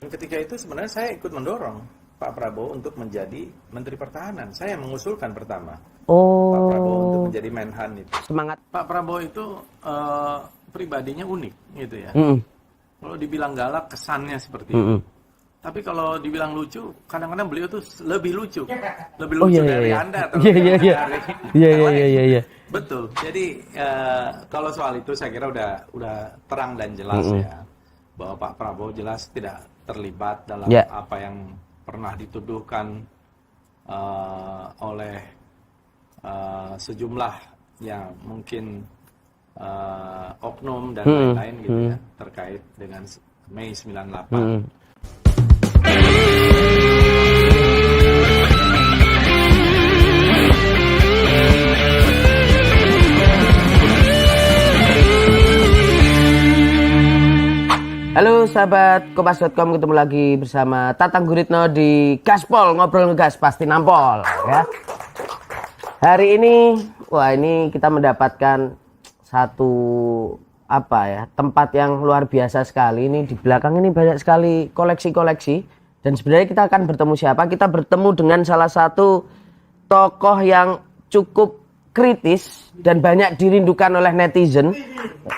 Dan ketika itu sebenarnya saya ikut mendorong Pak Prabowo untuk menjadi Menteri Pertahanan. Saya mengusulkan pertama Pak Prabowo untuk menjadi Menhan itu. Semangat. Pak Prabowo itu pribadinya unik gitu ya. Kalau dibilang galak kesannya seperti itu. Tapi kalau dibilang lucu, kadang-kadang beliau tuh lebih lucu dari Anda atau dari Iya. Betul. Jadi kalau soal itu saya kira udah terang dan jelas ya, bahwa Pak Prabowo jelas tidak terlibat dalam apa yang pernah dituduhkan oleh sejumlah yang mungkin oknum dan lain-lain gitu ya, terkait dengan Mei 98. Halo sahabat Kompas.com, ketemu lagi bersama Tatang Guritno di Gaspol, ngobrol ngegas pasti nampol ya. Hari ini, ini kita mendapatkan satu tempat yang luar biasa sekali. Ini di belakang ini banyak sekali koleksi-koleksi, dan sebenarnya kita akan bertemu siapa? Kita bertemu dengan salah satu tokoh yang cukup kritis dan banyak dirindukan oleh netizen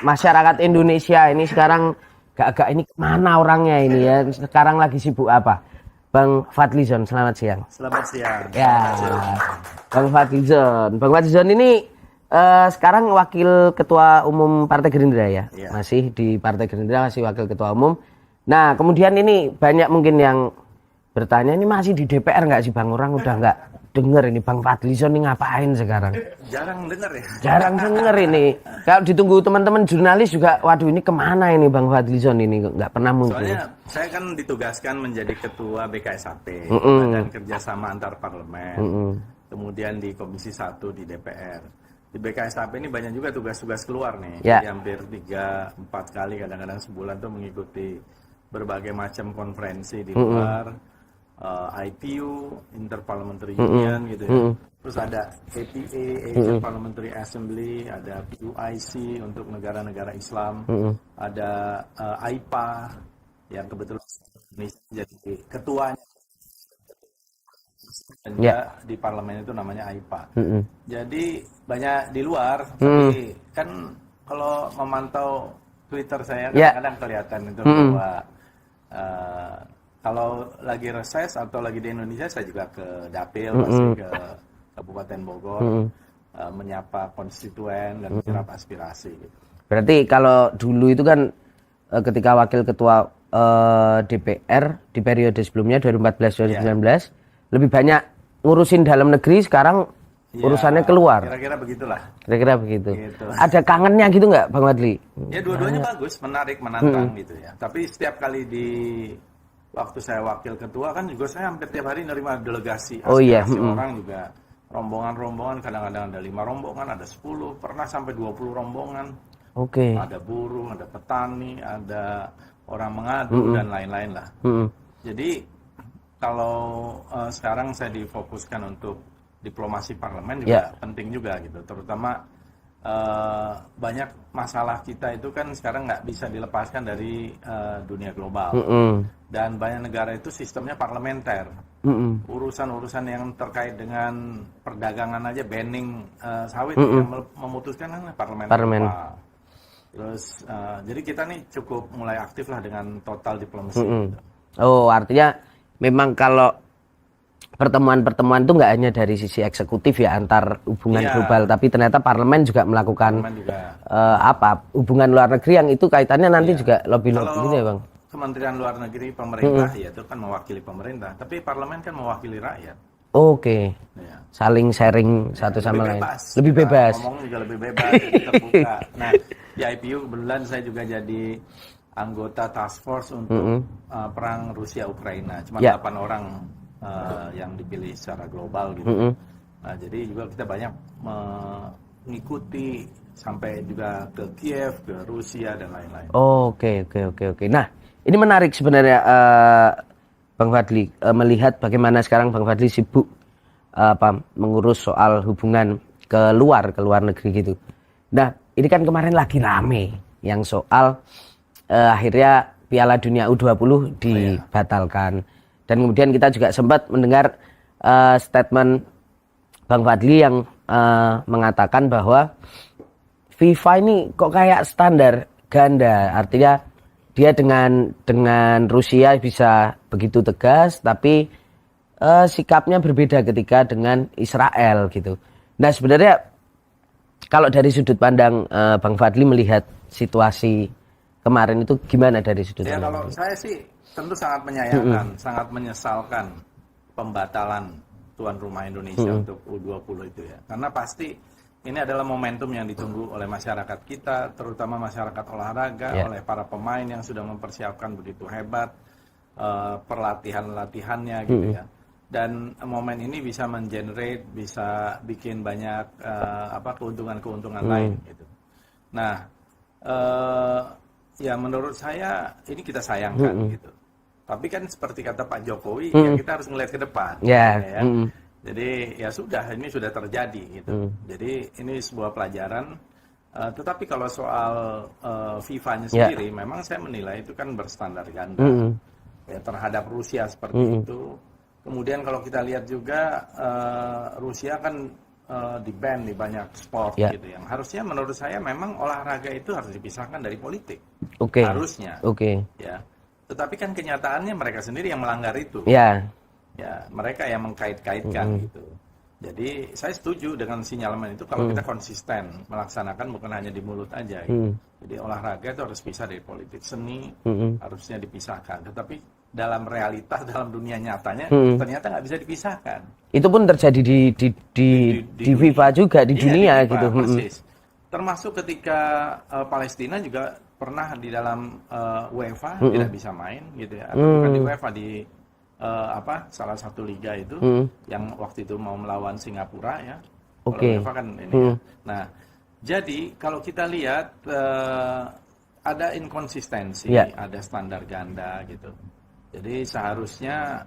masyarakat Indonesia ini sekarang. Agak ini kemana orangnya ini ya? Sekarang lagi sibuk apa? Bang Fadlizon, selamat siang. Selamat siang. Ya, Bang Fadlizon. Bang Fadlizon ini sekarang wakil ketua umum Partai Gerindra ya? Masih di Partai Gerindra, masih wakil ketua umum. Nah, kemudian ini banyak mungkin yang bertanya, ini masih di DPR nggak sih Bang? Orang udah nggak denger ini Bang Fadlizon ini ngapain sekarang? Jarang denger ya? Jarang denger ini. Kalau ditunggu teman-teman jurnalis juga, waduh ini kemana ini Bang Fadlizon ini? Nggak pernah muncul. Soalnya saya kan ditugaskan menjadi ketua BKSAP, Badan Kerjasama Antar Parlemen. Kemudian di Komisi 1 di DPR. Di BKSAP ini banyak juga tugas-tugas keluar nih. Jadi hampir 3-4 kali kadang-kadang sebulan tuh mengikuti berbagai macam konferensi di luar. IPU, Interparliamentary Union gitu ya. Terus ada APA, Asian Parliamentary Assembly, ada PUIC untuk negara-negara Islam, ada AIPA yang kebetulan Indonesia jadi ketuanya. Dan juga di parlemen itu namanya AIPA. Jadi banyak di luar, tapi kan kalau memantau Twitter saya kadang-kadang kelihatan itu bahwa kalau lagi reses atau lagi di Indonesia, saya juga ke Dapil, masih ke Kabupaten Bogor, menyapa konstituen dan menyerap aspirasi. Berarti kalau dulu itu kan ketika wakil ketua DPR di periode sebelumnya 2014-2019 lebih banyak ngurusin dalam negeri, sekarang urusannya keluar. Kira-kira begitulah. Kira-kira begitu. Ada kangennya gitu nggak Bang Fadli? Ya dua-duanya bagus, menarik, menantang gitu ya. Tapi setiap kali waktu saya wakil ketua kan juga saya hampir tiap hari nerima delegasi aspirasi orang juga, rombongan-rombongan, kadang-kadang ada 5 rombongan, ada 10, pernah sampai 20 rombongan. Ada buruh, ada petani, ada orang mengadu dan lain-lain lah. Jadi kalau sekarang saya difokuskan untuk diplomasi parlemen juga penting juga gitu, terutama banyak masalah kita itu kan sekarang nggak bisa dilepaskan dari dunia global. Dan banyak negara itu sistemnya parlementer. Urusan-urusan yang terkait dengan perdagangan aja, banning sawit, yang memutuskan kan parlemen. Terus jadi kita nih cukup mulai aktif lah dengan total diplomasi. Oh, artinya memang kalau pertemuan-pertemuan itu nggak hanya dari sisi eksekutif ya, antar hubungan global, tapi ternyata parlemen juga melakukan hubungan luar negeri yang itu kaitannya nanti juga lobby-lobby gitu ya Bang. Kementerian Luar Negeri pemerintah ya itu kan mewakili pemerintah, tapi parlemen kan mewakili rakyat. Saling sharing satu sama lain. Lebih bebas. Ngomong juga lebih bebas, lebih terbuka. Nah, di IPU kebetulan saya juga jadi anggota task force untuk perang Rusia Ukraina. Cuma 8 orang yang dipilih secara global gitu. Nah, jadi juga kita banyak mengikuti sampai juga ke Kiev, ke Rusia dan lain-lain. Oke. Nah, ini menarik sebenarnya Bang Fadli, melihat bagaimana sekarang Bang Fadli sibuk mengurus soal hubungan ke luar negeri gitu. Nah, ini kan kemarin lagi rame yang soal akhirnya Piala Dunia U20 dibatalkan. Dan kemudian kita juga sempat mendengar statement Bang Fadli yang mengatakan bahwa FIFA ini kok kayak standar ganda, artinya dia dengan Rusia bisa begitu tegas, tapi sikapnya berbeda ketika dengan Israel gitu. Nah sebenarnya kalau dari sudut pandang Bang Fadli melihat situasi kemarin itu gimana dari sudut pandang? Kalau saya sih tentu sangat menyayangkan, sangat menyesalkan pembatalan tuan rumah Indonesia untuk U20 itu ya. Karena pasti ini adalah momentum yang ditunggu oleh masyarakat kita, terutama masyarakat olahraga, oleh para pemain yang sudah mempersiapkan begitu hebat perlatihan-latihannya gitu ya. Dan momen ini bisa mengenerate, bisa bikin banyak keuntungan-keuntungan lain gitu. Nah, ya menurut saya ini kita sayangkan gitu. Tapi kan seperti kata Pak Jokowi, ya kita harus melihat ke depan. Ya. Jadi ya sudah, ini sudah terjadi gitu. Jadi ini sebuah pelajaran. Tetapi kalau soal FIFA-nya sendiri, memang saya menilai itu kan berstandar ganda ya, terhadap Rusia seperti itu. Kemudian kalau kita lihat juga Rusia kan di-ban di banyak sport gitu, yang harusnya menurut saya memang olahraga itu harus dipisahkan dari politik. Harusnya. Ya. Tetapi kan kenyataannya mereka sendiri yang melanggar itu. Ya, mereka yang mengkait-kaitkan gitu. Jadi saya setuju dengan sinyalemen itu kalau kita konsisten melaksanakan, bukan hanya di mulut aja gitu. Jadi olahraga itu harus pisah dari politik, seni harusnya dipisahkan. Tetapi dalam realitas, dalam dunia nyatanya ternyata nggak bisa dipisahkan. Itu pun terjadi di FIFA juga, di dunia di FIFA, gitu. Persis. Termasuk ketika Palestina juga pernah di dalam UEFA tidak bisa main gitu ya. Atau bukan di UEFA, di salah satu liga itu yang waktu itu mau melawan Singapura ya. Kalau UEFA kan ini. Ya. Nah, jadi kalau kita lihat ada inkonsistensi, ada standar ganda gitu. Jadi seharusnya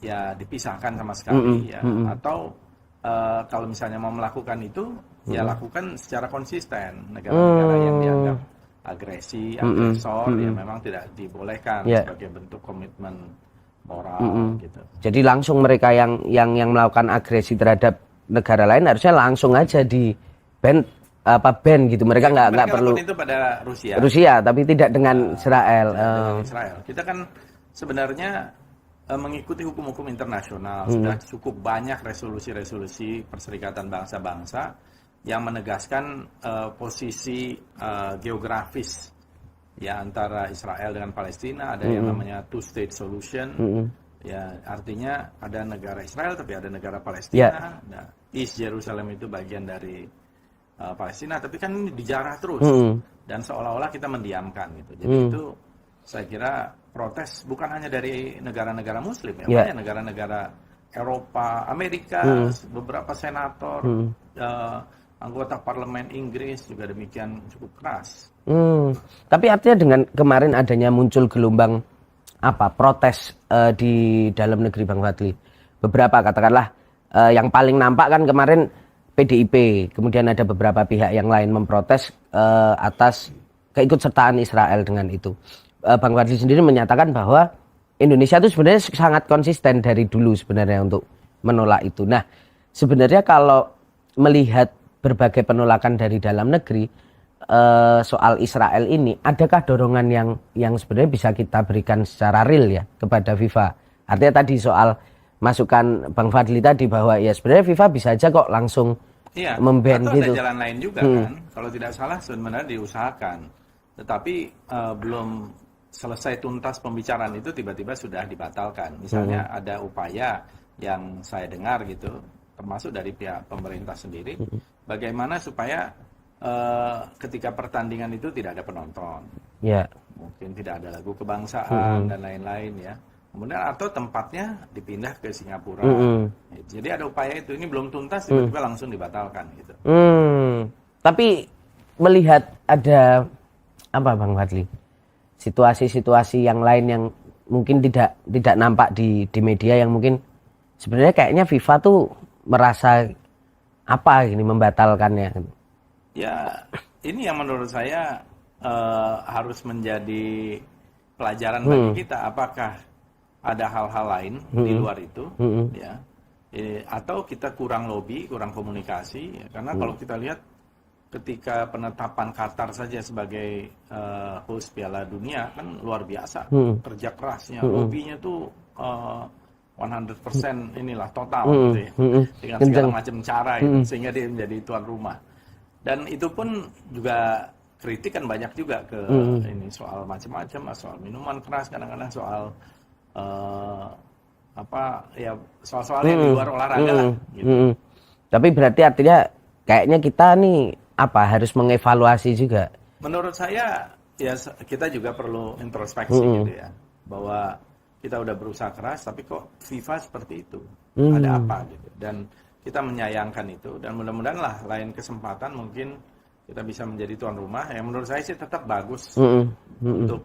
ya dipisahkan sama sekali ya. Atau kalau misalnya mau melakukan itu, ya lakukan secara konsisten. Negara-negara yang dianggap agresi, agresor, ya memang tidak dibolehkan sebagai bentuk komitmen moral gitu. Jadi langsung mereka yang melakukan agresi terhadap negara lain harusnya langsung aja di ban gitu. Mereka nggak perlu itu pada Rusia, tapi tidak dengan Israel. Dengan Israel. Kita kan sebenarnya mengikuti hukum-hukum internasional. Sudah cukup banyak resolusi-resolusi Perserikatan Bangsa-Bangsa yang menegaskan posisi geografis ya antara Israel dengan Palestina. Ada yang namanya two-state solution. Ya, artinya ada negara Israel tapi ada negara Palestina. Nah, East Jerusalem itu bagian dari Palestina, tapi kan ini dijarah terus dan seolah-olah kita mendiamkan gitu. Jadi itu saya kira protes bukan hanya dari negara-negara Muslim ya, banyak negara-negara Eropa, Amerika, beberapa senator, anggota parlemen Inggris juga demikian cukup keras. Tapi artinya dengan kemarin adanya muncul gelombang protes di dalam negeri Bang Fadli, beberapa katakanlah yang paling nampak kan kemarin PDIP, kemudian ada beberapa pihak yang lain memprotes atas keikutsertaan Israel dengan itu. Bang Fadli sendiri menyatakan bahwa Indonesia itu sebenarnya sangat konsisten dari dulu sebenarnya untuk menolak itu. Nah, sebenarnya kalau melihat berbagai penolakan dari dalam negeri soal Israel ini, adakah dorongan yang sebenarnya bisa kita berikan secara real ya kepada FIFA? Artinya tadi soal masukan Bang Fadli tadi bahwa ya sebenarnya FIFA bisa aja kok langsung memban gitu. Ada jalan lain juga kan. Kalau tidak salah sebenarnya diusahakan. Tetapi belum selesai tuntas pembicaraan itu tiba-tiba sudah dibatalkan. Misalnya ada upaya yang saya dengar gitu, termasuk dari pihak pemerintah sendiri, bagaimana supaya ketika pertandingan itu tidak ada penonton. Mungkin tidak ada lagu kebangsaan dan lain-lain ya. Kemudian atau tempatnya dipindah ke Singapura. Jadi ada upaya itu. Ini belum tuntas tiba-tiba langsung dibatalkan gitu. Tapi melihat ada Bang Fadli? Situasi-situasi yang lain yang mungkin tidak nampak di media, yang mungkin sebenarnya kayaknya FIFA tuh merasa ini membatalkannya. Ya, ini yang menurut saya harus menjadi pelajaran bagi kita. Apakah ada hal-hal lain di luar itu, ya, atau kita kurang lobby, kurang komunikasi? Ya. Karena kalau kita lihat ketika penetapan Qatar saja sebagai host Piala Dunia kan luar biasa, kerja kerasnya, lobbynya tuh 100% inilah total gitu ya, dengan segala macam cara gitu, sehingga dia menjadi tuan rumah. Dan itu pun juga kritik kan banyak juga ke ini soal macam-macam, soal minuman keras, kadang-kadang soal soal-soal yang di luar olahraga lah gitu. Tapi berarti artinya kayaknya kita nih harus mengevaluasi juga. Menurut saya ya kita juga perlu introspeksi gitu ya, bahwa kita udah berusaha keras tapi kok FIFA seperti itu, ada apa gitu, dan kita menyayangkan itu, dan mudah-mudahan lah lain kesempatan mungkin kita bisa menjadi tuan rumah. Yang menurut saya sih tetap bagus untuk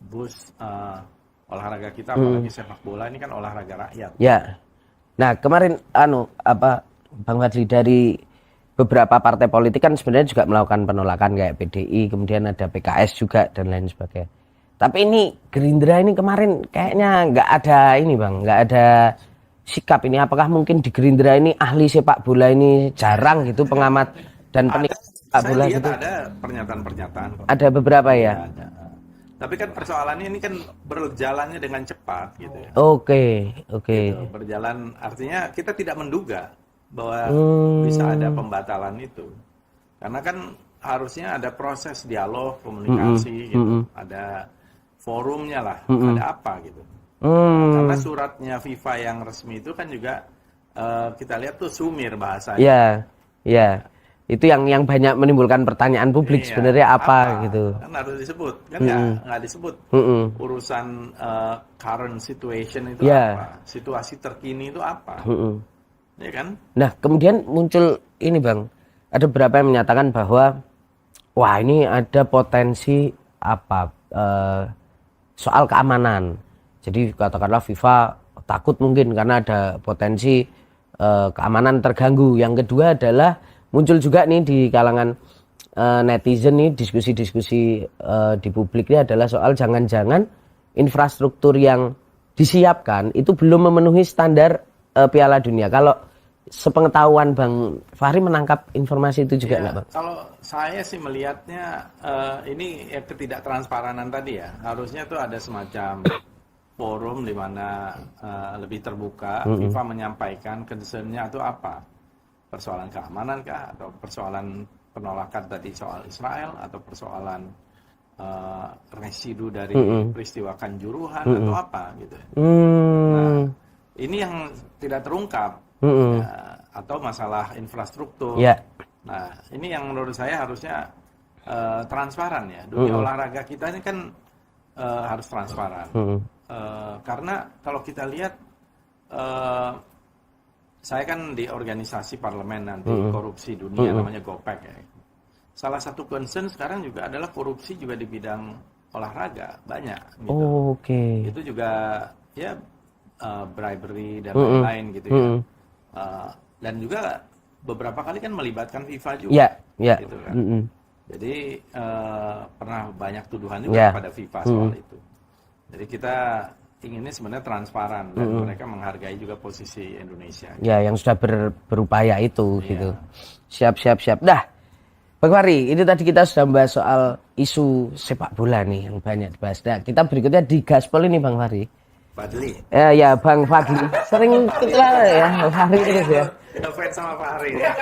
boost olahraga kita, apalagi sepak bola ini kan olahraga rakyat. Ya. Nah, kemarin Bang Fadli, dari beberapa partai politik kan sebenarnya juga melakukan penolakan kayak PDI, kemudian ada PKS juga dan lain sebagainya. Tapi ini Gerindra ini kemarin kayaknya nggak ada ini Bang, nggak ada sikap ini. Apakah mungkin di Gerindra ini ahli sepak bola ini jarang gitu, pengamat dan penikmat sepak bola gitu? Ada pernyataan-pernyataan. Ada beberapa ya. Ada. Tapi kan persoalannya ini kan berjalannya dengan cepat gitu ya. Oke. Gitu, berjalan artinya kita tidak menduga bahwa bisa ada pembatalan itu. Karena kan harusnya ada proses dialog, komunikasi gitu. Ada forumnya lah, ada apa gitu. Karena suratnya FIFA yang resmi itu kan juga kita lihat tuh sumir bahasanya. Iya. Itu yang banyak menimbulkan pertanyaan publik, sebenarnya apa gitu. Kan harus disebut, kan nggak disebut. Urusan current situation itu apa, situasi terkini itu apa, ya kan? Nah, kemudian muncul ini Bang, ada beberapa yang menyatakan bahwa wah ini ada potensi soal keamanan. Jadi katakanlah FIFA takut mungkin karena ada potensi keamanan terganggu. Yang kedua adalah muncul juga nih di kalangan netizen nih, diskusi-diskusi di publik ini adalah soal jangan-jangan infrastruktur yang disiapkan itu belum memenuhi standar Piala Dunia. Kalau sepengetahuan Bang Fahri menangkap informasi itu juga nggak Bang? Kalau saya sih melihatnya ini ya ketidaktransparan tadi ya. Harusnya tuh ada semacam forum di mana lebih terbuka, FIFA menyampaikan concern-nya itu apa. Persoalan keamanan kah, atau persoalan penolakan tadi soal Israel, atau persoalan residu dari peristiwa Kanjuruhan atau apa gitu. Nah, ini yang tidak terungkap, atau masalah infrastruktur. Nah, ini yang menurut saya harusnya transparan ya. Dunia olahraga kita ini kan harus transparan. Karena kalau kita lihat saya kan di organisasi parlemen nanti korupsi dunia namanya GOPEC ya. Salah satu concern sekarang juga adalah korupsi juga di bidang olahraga banyak gitu. Itu juga ya bribery dan lain-lain gitu ya. Dan juga beberapa kali kan melibatkan FIFA juga. Gitu kan. Jadi pernah banyak tuduhan juga pada FIFA soal itu. Jadi kita inginnya sebenarnya transparan dan mereka menghargai juga posisi Indonesia. Ya, yang sudah berupaya itu gitu. Siap. Dah, Bang Fahri, ini tadi kita sudah membahas soal isu sepak bola nih yang banyak dibahas. Nah, kita berikutnya di Gaspol ini Bang Fahri. Fadli. Ya, Bang Fadli. Sering kita ya, Bang Fahri terus ya. Fans sama Fahri ya.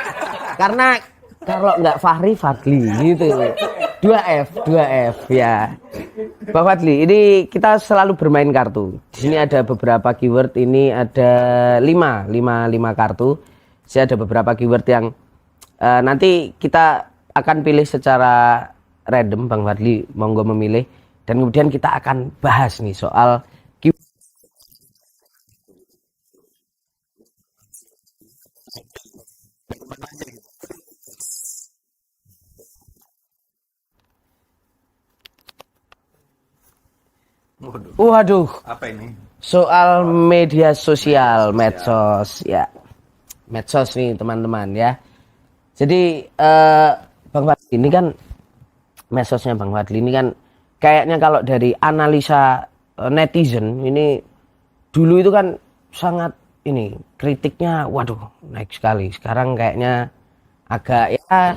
Karena kalau nggak Fahri, Fadli gitu. 2F ya. Bang Fadli, ini kita selalu bermain kartu. Di sini ada beberapa keyword, ini ada 5 kartu. Saya ada beberapa keyword yang nanti kita akan pilih secara random, Bang Fadli monggo memilih, dan kemudian kita akan bahas nih soal keyword. Waduh. Apa ini? Soal media sosial, medsos ya. Medsos nih teman-teman ya. Jadi Bang Fadli, ini kan medsosnya Bang Fadli ini kan kayaknya kalau dari analisa netizen ini dulu itu kan sangat ini kritiknya waduh naik sekali. Sekarang kayaknya agak ya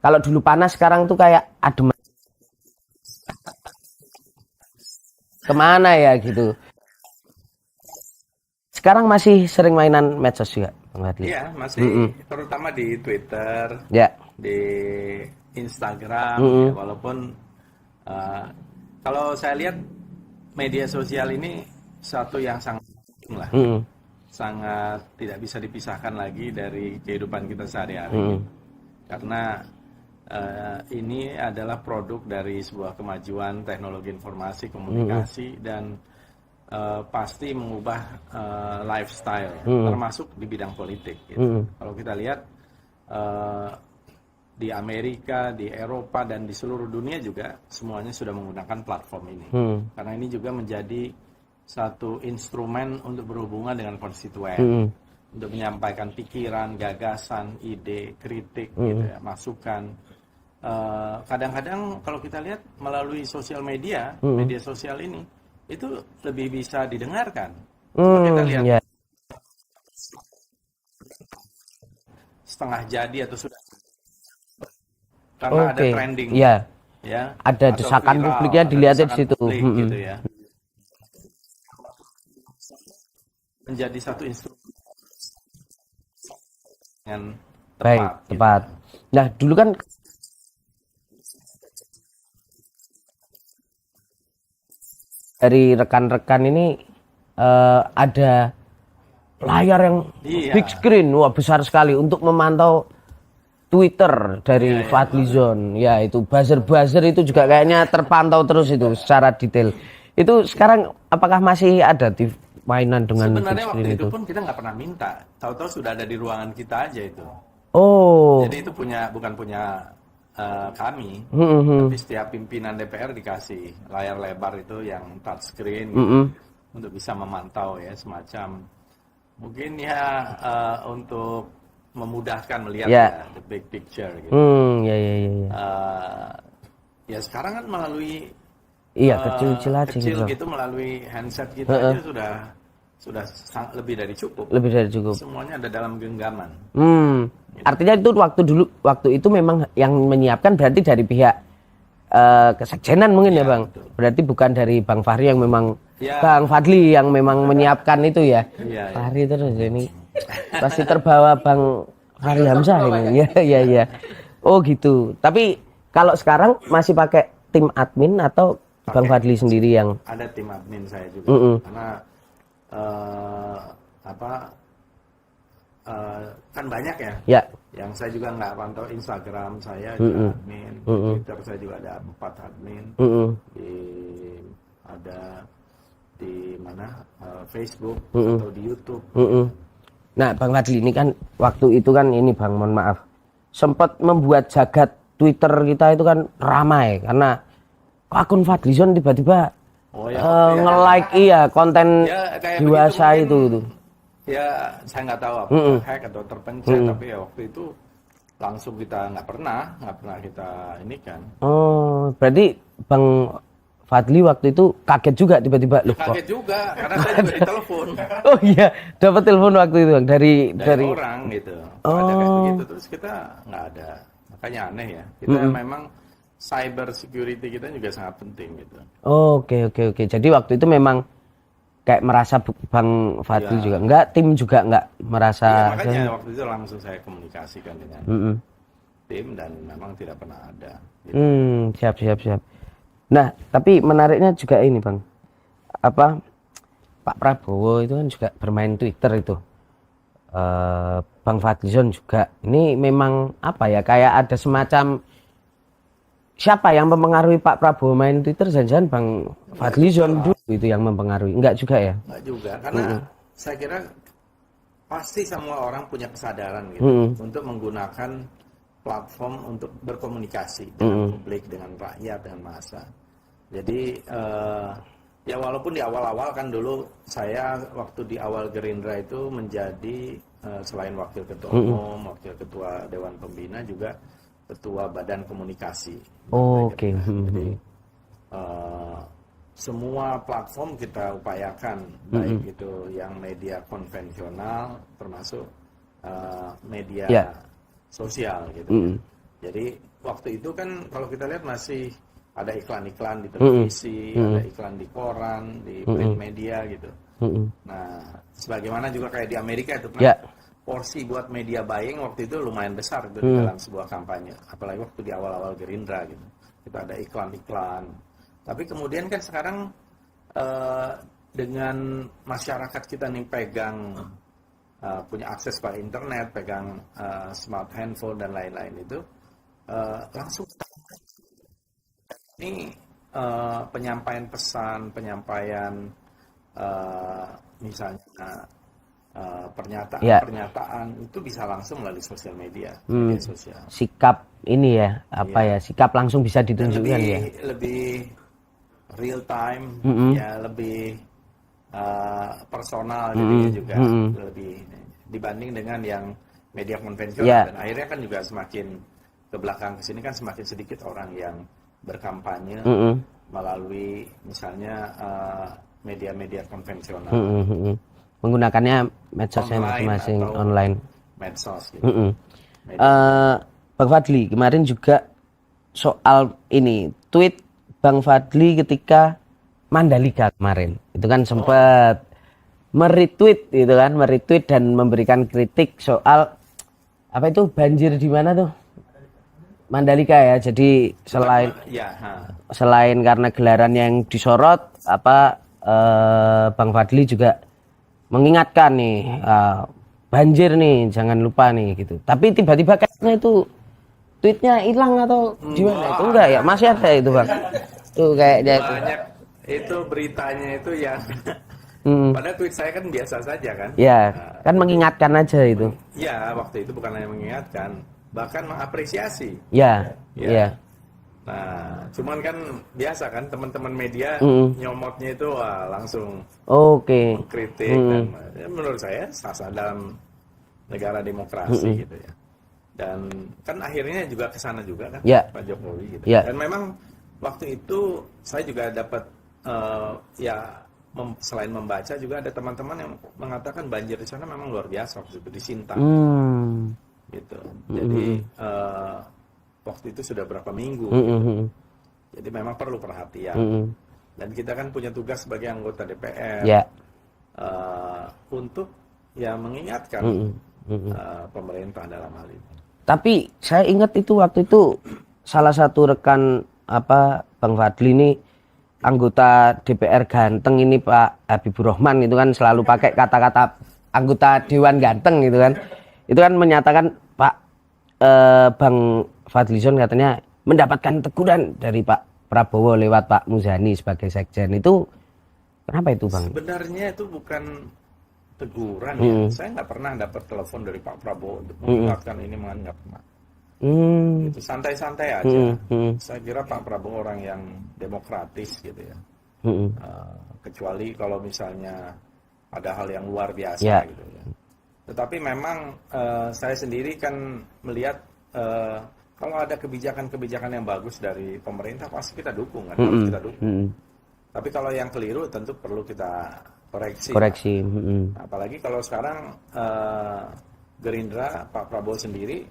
kalau dulu panas sekarang tuh kayak adem. Kemana ya gitu. Sekarang masih sering mainan medsos juga Bang Fadli? Iya, masih terutama di Twitter, Ya. di Instagram, ya, walaupun kalau saya lihat media sosial ini satu yang sangat penting lah, sangat tidak bisa dipisahkan lagi dari kehidupan kita sehari-hari, karena ini adalah produk dari sebuah kemajuan teknologi informasi komunikasi dan pasti mengubah lifestyle, termasuk di bidang politik. Gitu. Kalau kita lihat di Amerika, di Eropa, dan di seluruh dunia juga semuanya sudah menggunakan platform ini. Karena ini juga menjadi satu instrumen untuk berhubungan dengan konstituen, untuk menyampaikan pikiran, gagasan, ide, kritik, gitu ya, masukan. Kadang-kadang kalau kita lihat melalui sosial media, media sosial ini, itu lebih bisa didengarkan. Kita lihat setengah jadi atau sudah karena ada trending, ya, atau ada desakan viral, publiknya dilihatnya di situ, gitu ya. Menjadi satu instrumen yang tepat. Nah dulu kan dari rekan-rekan ini ada layar yang big screen, wah besar sekali untuk memantau Twitter dari Fadlizon. Ya itu buzzer itu juga kayaknya terpantau terus itu secara detail. Itu sekarang apakah masih ada di mainan dengan sebenarnya big screen waktu itu pun kita nggak pernah minta, tahu-tahu sudah ada di ruangan kita aja itu. Jadi itu bukan punya kami, tapi setiap pimpinan DPR dikasih layar lebar itu yang touchscreen gitu, untuk bisa memantau ya, semacam mungkin ya untuk memudahkan melihat ya, the big picture gitu. Ya sekarang kan melalui kecil-kecil aja kecil gitu melalui handset kita aja sudah lebih dari cukup. Semuanya ada dalam genggaman. Artinya itu waktu itu memang yang menyiapkan berarti dari pihak kesekjenan mungkin ya Bang. Betul. Berarti bukan dari Bang Fahri yang memang Bang Fadli yang memang menyiapkan itu ya. Fahri terus ini pasti terbawa Bang Fahri Hamzah ini. Iya. Oh gitu. Tapi kalau sekarang masih pakai tim admin atau Bang Fadli sendiri yang ada tim admin saya juga. Karena kan banyak ya. Yang saya juga nggak pantau Instagram saya juga admin, Twitter saya juga ada 4 admin, ada di mana Facebook atau di YouTube. Nah Bang Fadli ini kan waktu itu kan ini Bang mohon maaf sempat membuat jagat Twitter kita itu kan ramai karena akun Fadlizon tiba-tiba nge-like konten dewasa itu. Ya saya nggak tahu apa hack atau terpencet, tapi ya waktu itu langsung kita nggak pernah kita ini kan. Oh berarti Bang Fadli waktu itu kaget juga tiba-tiba loh. Kaget juga karena saya juga ditelepon. Oh iya dapat telepon waktu itu Bang dari orang gitu. Ada kayak begitu terus kita nggak ada, makanya aneh ya. Kita memang cyber security kita juga sangat penting gitu. Oke. Jadi waktu itu memang kayak merasa Bang Fadli juga enggak, tim juga enggak merasa. Makanya waktu itu langsung saya komunikasikan dengan tim dan memang tidak pernah ada. Gitu. Siap. Nah, tapi menariknya juga ini Bang, Pak Prabowo itu kan juga bermain Twitter itu. Bang Fadlizon juga. Ini memang kayak ada semacam siapa yang mempengaruhi Pak Prabowo main Twitter? Jangan-jangan Bang Fadlizon dulu itu yang mempengaruhi? Enggak juga ya? Enggak juga, karena saya kira pasti semua orang punya kesadaran gitu untuk menggunakan platform untuk berkomunikasi dengan publik, dengan rakyat, dengan massa. Jadi ya walaupun di awal-awal kan dulu saya waktu di awal Gerindra itu menjadi selain wakil ketua umum, wakil ketua Dewan Pembina juga ketua Badan Komunikasi. Oke. Jadi semua platform kita upayakan, baik itu yang media konvensional termasuk media sosial gitu. Jadi waktu itu kan kalau kita lihat masih ada iklan-iklan di televisi, ada iklan di koran, di print media gitu. Nah, sebagaimana juga kayak di Amerika itu kan porsi buat media buying waktu itu lumayan besar itu di dalam sebuah kampanye, apalagi waktu di awal-awal Gerindra gitu. Kita ada iklan-iklan. Tapi kemudian kan sekarang dengan masyarakat kita nih pegang punya akses pada internet, pegang smart handphone dan lain-lain itu langsung ini penyampaian pesan, penyampaian misalnya pernyataan itu bisa langsung melalui sosial media, media sosial. Sikap ini ya, sikap langsung bisa ditunjukkan lebih real time, ya lebih personal jadinya juga lebih dibanding dengan yang media konvensional dan akhirnya kan juga semakin ke belakang kesini kan semakin sedikit orang yang berkampanye melalui misalnya media-media konvensional. Menggunakannya medsosnya masing-masing online. Medsos gitu. Bang Fadli, kemarin juga soal ini tweet Bang Fadli ketika Mandalika kemarin. Itu kan sempat meretweet gitu kan, meretweet dan memberikan kritik soal apa itu banjir di mana tuh? Mandalika ya. Jadi selain karena gelaran yang disorot Bang Fadli juga mengingatkan nih banjir nih jangan lupa nih gitu. Tapi tiba-tiba kayaknya itu tweetnya hilang atau gimana itu enggak ya? Masih ada itu Bang. Tuh kayaknya itu. Banyak itu beritanya itu yang padahal tweet saya kan biasa saja kan. Ya, kan mengingatkan aja itu. Ya, waktu itu bukan hanya mengingatkan, bahkan mengapresiasi. Ya. Nah, cuman kan biasa kan teman-teman media nyomotnya itu langsung kritik dan menurut saya sah-sah dalam negara demokrasi gitu ya. Dan kan akhirnya juga ke sana juga kan Pak Jokowi gitu. Dan memang waktu itu saya juga dapat selain membaca juga ada teman-teman yang mengatakan banjir di sana memang luar biasa waktu itu di Sintang. Gitu. Jadi waktu itu sudah berapa minggu. Gitu. Jadi memang perlu perhatian. Dan kita kan punya tugas sebagai anggota DPR untuk mengingatkan pemerintah dalam hal ini. Tapi saya ingat itu waktu itu salah satu rekan Bang Fadli ini anggota DPR ganteng ini Pak Habibur Rahman itu kan selalu pakai kata-kata anggota Dewan ganteng gitu kan. Itu kan menyatakan Bang Fadlizon katanya mendapatkan teguran dari Pak Prabowo lewat Pak Muzani sebagai sekjen. Itu kenapa itu Bang? Sebenarnya itu bukan teguran ya. Saya nggak pernah dapat telepon dari Pak Prabowo untuk mengingatkan ini, nggak pernah. Itu santai-santai aja. Saya kira Pak Prabowo orang yang demokratis gitu ya. Kecuali kalau misalnya ada hal yang luar biasa gitu ya. Tetapi memang saya sendiri kan melihat kalau ada kebijakan-kebijakan yang bagus dari pemerintah pasti kita dukung kan, harus kita dukung. Tapi kalau yang keliru tentu perlu kita koreksi. Apalagi kalau sekarang Gerindra, Pak Prabowo sendiri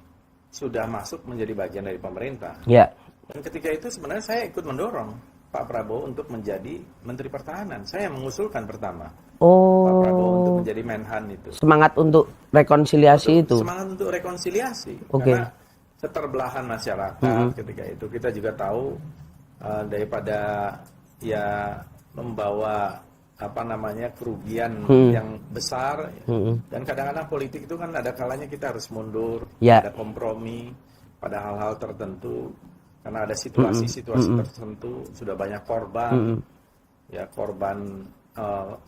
sudah masuk menjadi bagian dari pemerintah. Dan ketika itu sebenarnya saya ikut mendorong Pak Prabowo untuk menjadi Menteri Pertahanan. Saya yang mengusulkan pertama. Pak Prabowo untuk menjadi Menhan itu. Semangat untuk rekonsiliasi itu. Semangat untuk rekonsiliasi. Karena keterbelahan masyarakat ketika itu kita juga tahu daripada membawa kerugian yang besar dan kadang-kadang politik itu kan ada kalanya kita harus mundur, ada kompromi pada hal-hal tertentu karena ada situasi-situasi tertentu, sudah banyak korban korban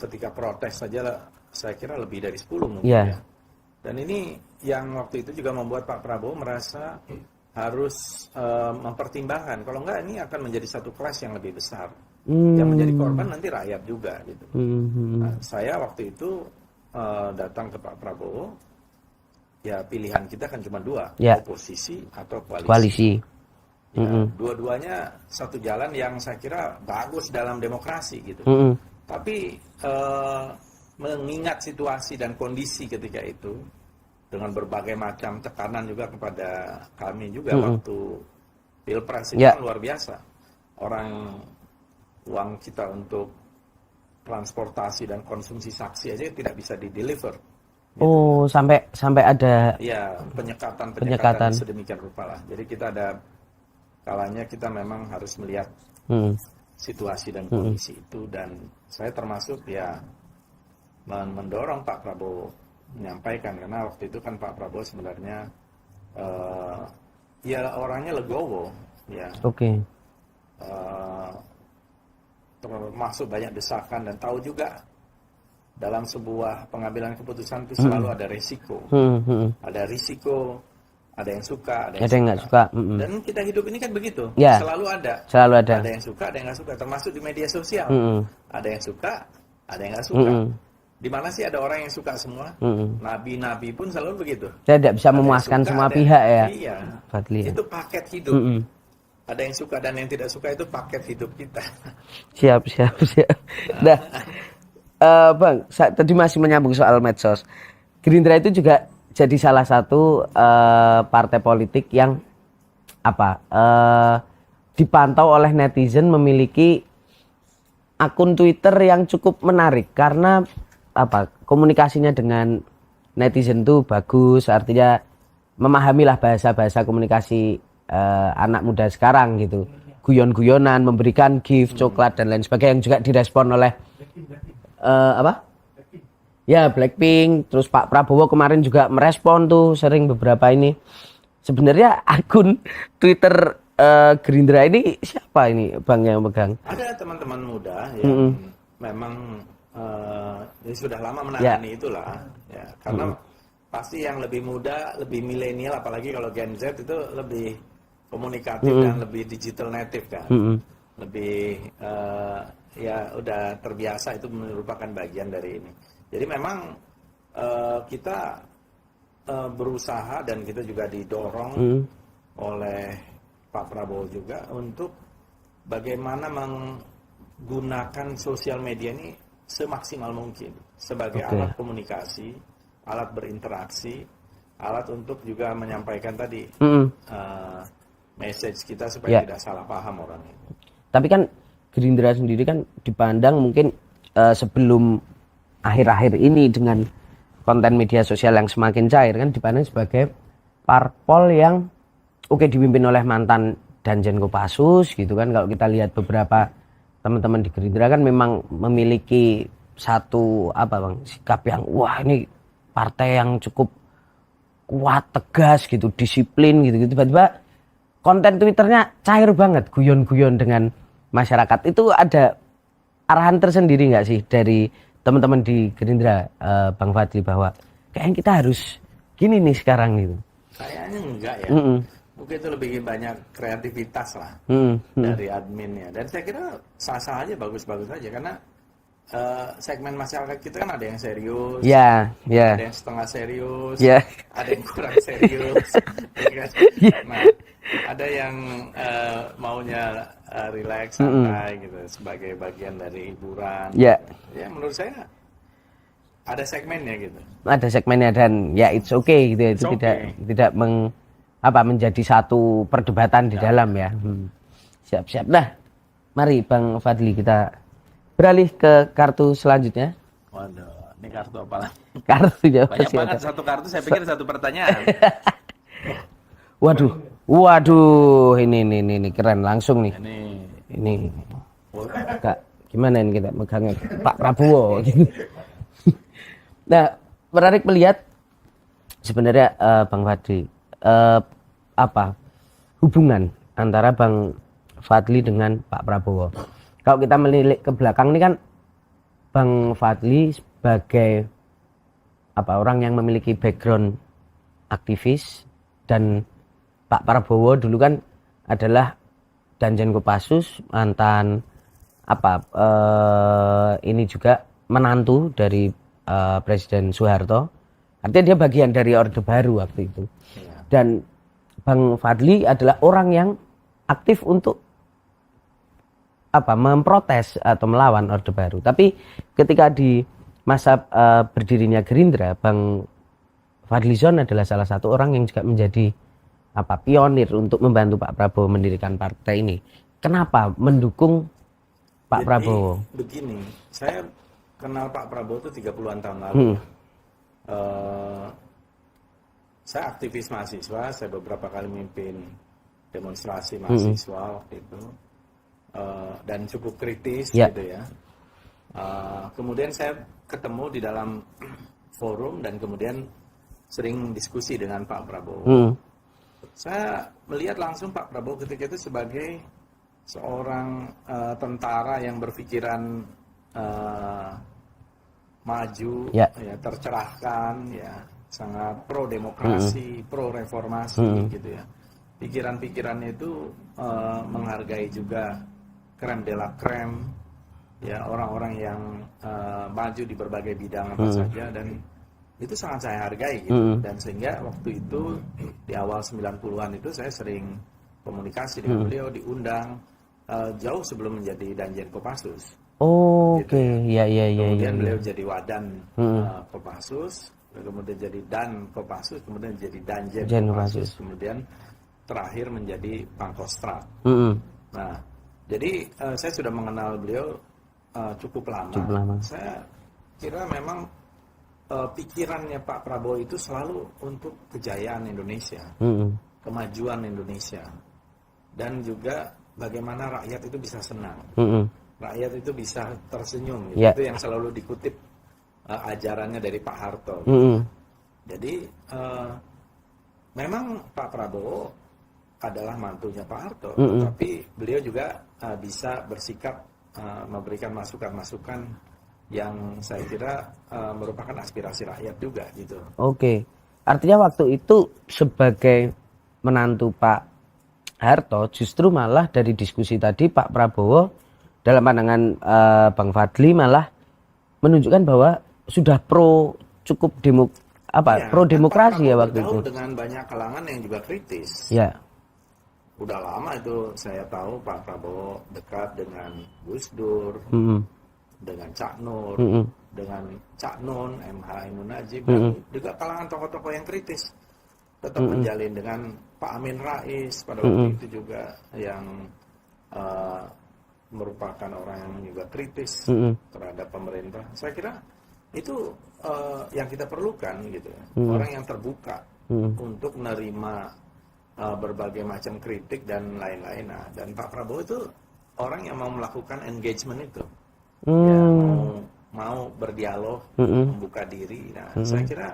ketika protes saja saya kira lebih dari 10 mungkin ya. Dan ini yang waktu itu juga membuat Pak Prabowo merasa harus mempertimbangkan kalau enggak ini akan menjadi satu kelas yang lebih besar. Yang menjadi korban nanti rakyat juga gitu. Nah, saya waktu itu datang ke Pak Prabowo ya pilihan kita kan cuma dua, Ya. oposisi atau koalisi. Koalisi. Ya, dua-duanya satu jalan yang saya kira bagus dalam demokrasi gitu. Tapi mengingat situasi dan kondisi ketika itu dengan berbagai macam tekanan juga kepada kami juga waktu Pilpres itu kan luar biasa. Uang kita untuk transportasi dan konsumsi saksi aja tidak bisa di-deliver. Oh, sampai ada ya penyekatan sedemikian rupa lah. Jadi kita ada kalanya kita memang harus melihat situasi dan kondisi itu, dan saya termasuk ya mendorong Pak Prabowo menyampaikan, karena waktu itu kan Pak Prabowo sebenarnya ya orangnya legowo ya. Oke. Termasuk banyak desakan, dan tahu juga dalam sebuah pengambilan keputusan itu selalu ada resiko. Ada risiko, ada yang suka, ada yang nggak suka. Dan kita hidup ini kan begitu, Ya. selalu ada. Ada yang suka, ada yang nggak suka, termasuk di media sosial. Ada yang suka, ada yang nggak suka. Di mana sih ada orang yang suka semua? Nabi-nabi pun selalu begitu. Saya tidak bisa memuaskan semua pihak ya. Iya. Fadli. Itu paket hidup. Ada yang suka dan yang tidak suka, itu paket hidup kita. Siap. Nah, Bang, tadi masih menyambung soal medsos. Gerindra itu juga jadi salah satu partai politik yang dipantau oleh netizen memiliki akun Twitter yang cukup menarik karena komunikasinya dengan netizen itu bagus, artinya memahamilah bahasa komunikasi anak muda sekarang gitu, guyon-guyonan, memberikan gift, coklat dan lain sebagainya, yang juga direspon oleh Blackpink. Terus Pak Prabowo kemarin juga merespon tuh sering beberapa ini. Sebenarnya akun Twitter Gerindra ini siapa ini Bang yang megang? Ada teman-teman muda yang memang sudah lama menangani itulah ya, karena pasti yang lebih muda, lebih milenial, apalagi kalau Gen Z itu lebih komunikatif dan lebih digital native kan. Lebih ya udah terbiasa, itu merupakan bagian dari ini. Jadi memang kita berusaha dan kita juga didorong oleh Pak Prabowo juga untuk bagaimana menggunakan sosial media ini semaksimal mungkin sebagai alat komunikasi, alat berinteraksi, alat untuk juga menyampaikan tadi message kita supaya tidak salah paham orang itu. Tapi kan Gerindra sendiri kan dipandang mungkin sebelum akhir-akhir ini dengan konten media sosial yang semakin cair kan dipandang sebagai parpol yang dipimpin oleh mantan Danjen Kopassus gitu kan. Kalau kita lihat beberapa teman-teman di Gerindra kan memang memiliki satu sikap yang ini partai yang cukup kuat, tegas gitu, disiplin gitu. Tiba-tiba konten Twitternya cair banget, guyon-guyon dengan masyarakat. Itu ada arahan tersendiri nggak sih dari teman-teman di Gerindra, Bang Fadli, bahwa kayaknya kita harus gini nih sekarang gitu? Kayaknya enggak ya. Mungkin itu lebih banyak kreativitas lah dari adminnya. Dan saya kira sah-sah aja, bagus-bagus aja. Karena segmen masyarakat kita kan ada yang serius, ada yang setengah serius, ada yang kurang serius. Nah, ada yang maunya relax, santai gitu, sebagai bagian dari hiburan. Ya, menurut saya ada segmennya gitu. Ada segmennya dan ya it's okay gitu. Itu tidak menjadi satu perdebatan di dalam ya. Siap-siap. Nah, mari Bang Fadli kita beralih ke kartu selanjutnya. Waduh, ini kartu apa lagi? Kartu jawab. Banyak banget satu kartu, saya pikir satu pertanyaan. Waduh, ini keren langsung nih. Ini. Kak, gimana ini kita megangnya Pak Prabowo gitu. Nah, menarik melihat sebenarnya Bang Fadli, hubungan antara Bang Fadli dengan Pak Prabowo. Kalau kita melihat ke belakang ini kan Bang Fadli sebagai orang yang memiliki background aktivis, dan Pak Prabowo dulu kan adalah Danjen Kopassus, mantan ini juga menantu dari Presiden Soeharto. Artinya dia bagian dari Orde Baru waktu itu. Iya. Dan Bang Fadli adalah orang yang aktif untuk memprotes atau melawan Orde Baru. Tapi ketika di masa berdirinya Gerindra, Bang Fadlizon adalah salah satu orang yang juga menjadi pionir untuk membantu Pak Prabowo mendirikan partai ini. Kenapa mendukung Pak Prabowo? Begini, saya kenal Pak Prabowo itu 30-an tahun lalu. Saya aktivis mahasiswa, saya beberapa kali memimpin demonstrasi mahasiswa waktu itu, dan cukup kritis gitu ya. Kemudian saya ketemu di dalam forum dan kemudian sering diskusi dengan Pak Prabowo. Saya melihat langsung Pak Prabowo ketika itu sebagai seorang tentara yang berpikiran maju, ya, tercerahkan, ya, sangat pro demokrasi, pro reformasi, gitu ya. Pikiran-pikirannya itu menghargai juga crème de la crème, ya, orang-orang yang maju di berbagai bidang apa saja, dan itu sangat saya hargai gitu. Dan sehingga waktu itu di awal 90-an itu saya sering komunikasi dengan beliau, diundang jauh sebelum menjadi Danjen Kopassus. Oke, ya. Kemudian beliau jadi Wadan Kopassus, kemudian jadi Dan Kopassus, kemudian jadi Danjen Kopassus, kemudian terakhir menjadi Pangkostrat. Nah, jadi saya sudah mengenal beliau cukup lama. Saya kira memang pikirannya Pak Prabowo itu selalu untuk kejayaan Indonesia, kemajuan Indonesia, dan juga bagaimana rakyat itu bisa senang, rakyat itu bisa tersenyum. Gitu. Itu yang selalu dikutip ajarannya dari Pak Harto. Jadi memang Pak Prabowo adalah mantunya Pak Harto, tapi beliau juga bisa bersikap memberikan masukan-masukan yang saya kira merupakan aspirasi rakyat juga gitu. Oke, artinya waktu itu sebagai menantu Pak Harto, justru malah dari diskusi tadi Pak Prabowo dalam pandangan Bang Fadli malah menunjukkan bahwa sudah cukup pro demokrasi ya waktu itu. Dengan banyak kalangan yang juga kritis. Ya. Udah lama itu saya tahu Pak Prabowo dekat dengan Gus Dur, dengan Cak Nur, dengan Cak Nun, MH Ainun Najib, dan juga kalangan tokoh-tokoh yang kritis. Tetap menjalin dengan Pak Amin Rais pada waktu itu juga yang merupakan orang yang juga kritis terhadap pemerintah. Saya kira itu yang kita perlukan gitu, orang yang terbuka untuk menerima berbagai macam kritik dan lain-lain. Nah, dan Pak Prabowo itu orang yang mau melakukan engagement itu, ya, mau berdialog, membuka diri. Nah, saya kira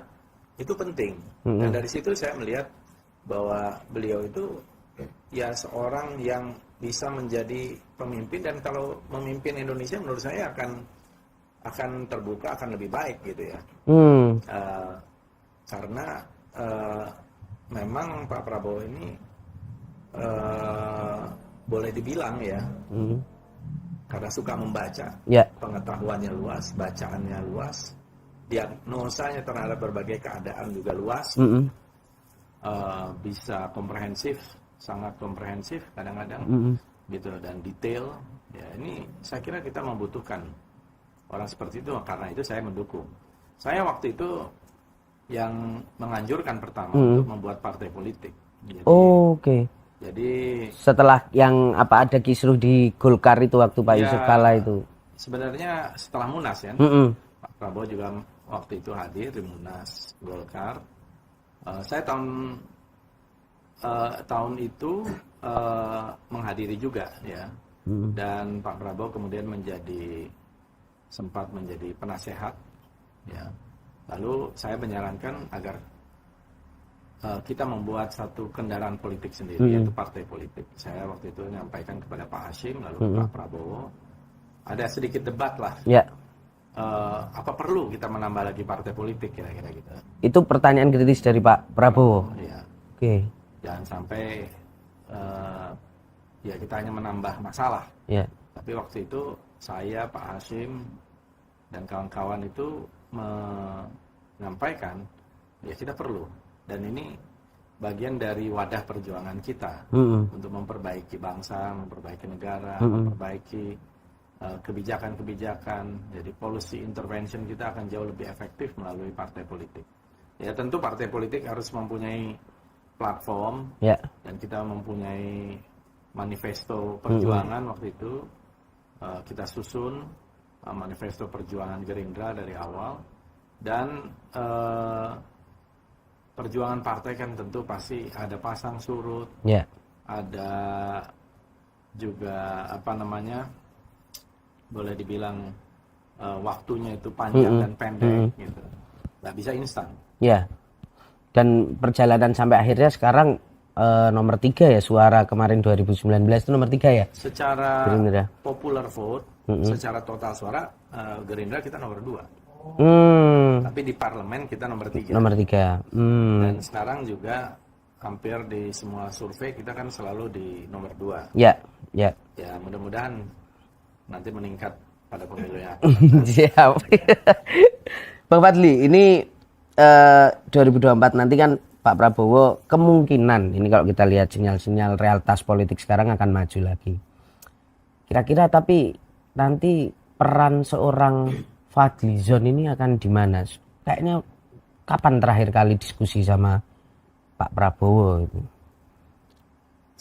itu penting. Dan dari situ saya melihat bahwa beliau itu ya seorang yang bisa menjadi pemimpin, dan kalau memimpin Indonesia menurut saya akan terbuka, akan lebih baik gitu ya. Karena memang Pak Prabowo ini boleh dibilang ya, karena suka membaca, pengetahuannya luas, bacaannya luas, diagnosanya terhadap berbagai keadaan juga luas, bisa komprehensif, sangat komprehensif kadang-kadang, gitu, dan detail. Ya, ini saya kira kita membutuhkan orang seperti itu, karena itu saya mendukung. Saya waktu itu yang menganjurkan pertama untuk membuat partai politik. Jadi, jadi setelah yang ada kisruh di Golkar itu waktu Pak Yusuf Kala itu. Sebenarnya setelah Munas ya, Pak Prabowo juga waktu itu hadir di Munas Golkar. Saya tahun itu menghadiri juga ya, dan Pak Prabowo kemudian sempat menjadi penasehat ya. Lalu saya menyarankan agar kita membuat satu kendaraan politik sendiri, yaitu partai politik. Saya waktu itu menyampaikan kepada Pak Hashim, lalu Pak Prabowo. Ada sedikit debat lah. Apa perlu kita menambah lagi partai politik kira-kira gitu. Itu pertanyaan kritis dari Pak Prabowo. Iya. Jangan sampai ya kita hanya menambah masalah. Tapi waktu itu saya, Pak Hashim, dan kawan-kawan itu menyampaikan ya kita perlu. Dan ini bagian dari wadah perjuangan kita untuk memperbaiki bangsa, memperbaiki negara, memperbaiki kebijakan-kebijakan. Jadi policy intervention kita akan jauh lebih efektif melalui partai politik. Ya tentu partai politik harus mempunyai platform, dan kita mempunyai manifesto perjuangan waktu itu. Kita susun manifesto perjuangan Gerindra dari awal, dan perjuangan partai kan tentu pasti ada pasang surut, ada juga boleh dibilang waktunya itu panjang dan pendek gitu, nggak bisa instan. Dan perjalanan sampai akhirnya sekarang nomor 3 ya, suara kemarin 2019 itu nomor 3 ya. Secara Gerindra. popular vote, secara total suara Gerindra kita nomor 2. Tapi di parlemen kita nomor 3. Nomor 3. Dan sekarang juga hampir di semua survei kita kan selalu di nomor 2. Ya, mudah-mudahan nanti meningkat pada pemilu yang siap. Bang Fadli, ini 2024 nanti kan Pak Prabowo kemungkinan, ini kalau kita lihat sinyal-sinyal realitas politik sekarang, akan maju lagi. Kira-kira tapi nanti peran seorang Fadlizon ini akan di mana? Kayaknya kapan terakhir kali diskusi sama Pak Prabowo itu?